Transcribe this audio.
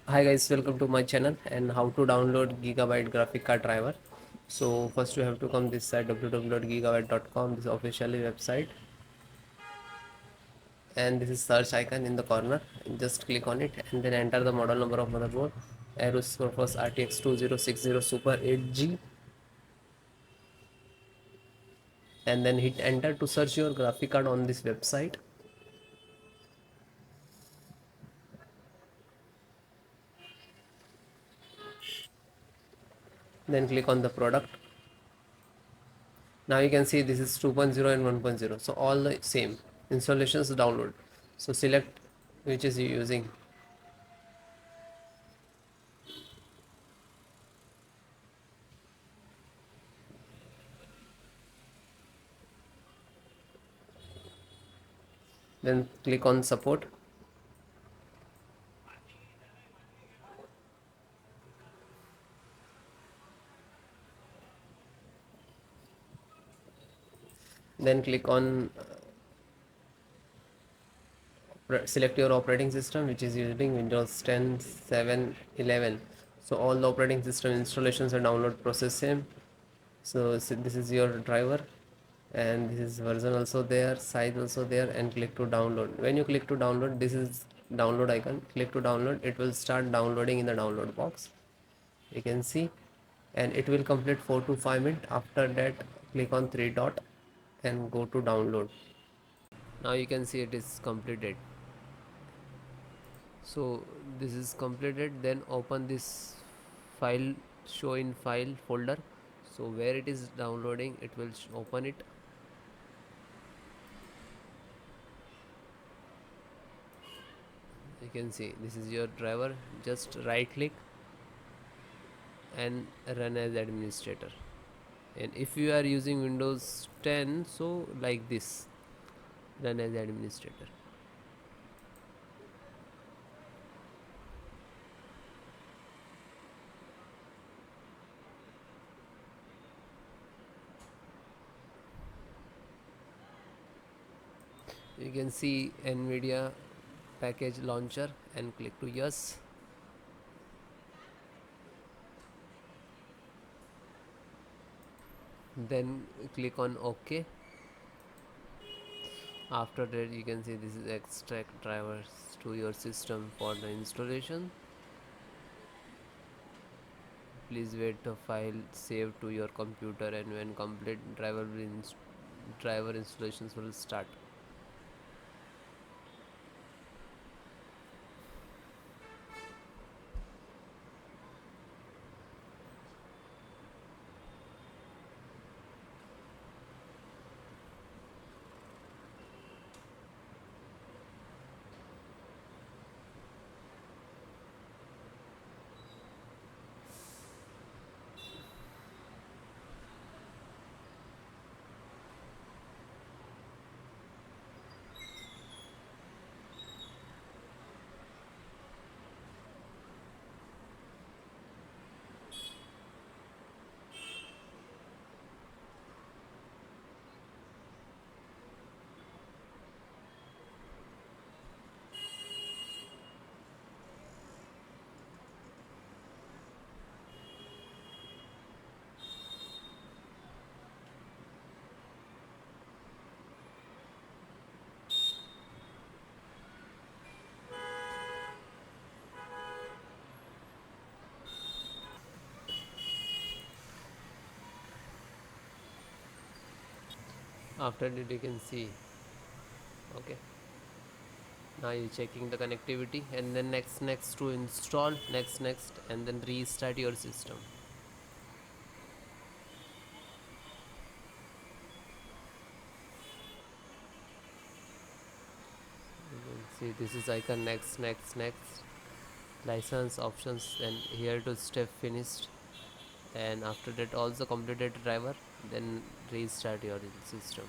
Hi guys, welcome to my channel and how to download Gigabyte graphic card driver. So first you have to come this site www.gigabyte.com, this officially website, and this is search icon in the corner. Just click on it and then enter the model number of motherboard AORUS RTX 2060 Super 8G, and then hit enter to search your graphic card on this website. Then click on the product. Now you can see this is 2.0 and 1.0, so all the same installations download. So select which is you using. Then click on support. Then click on select your operating system, which is using Windows 10, 7, 11. So all the operating system installations and download process same. So this is your driver, and this is version also there, size also there, and click to download. When you click to download, this is download icon. Click to download, it will start downloading in the download box. You can see, and it will complete 4 to 5 minutes. After that, click on three dot and go to download. Now you can see it is completed. So this is completed. Then open this file, show in file folder. So where it is downloading, it will open it. You can see this is your driver. Just right click and run as administrator. And if you are using Windows 10, so like this, run as administrator. You can see NVIDIA package launcher and click to yes. Then click on OK. After that, you can see this is extract drivers to your system for the installation. Please wait the file save to your computer, and when complete, driver installations will start. After that, you can see, okay, now you're checking the connectivity, and then next to install, next, and then restart your system. You can see this is icon next, license options, and here to step finished. And after that, also completed driver, then restart your system.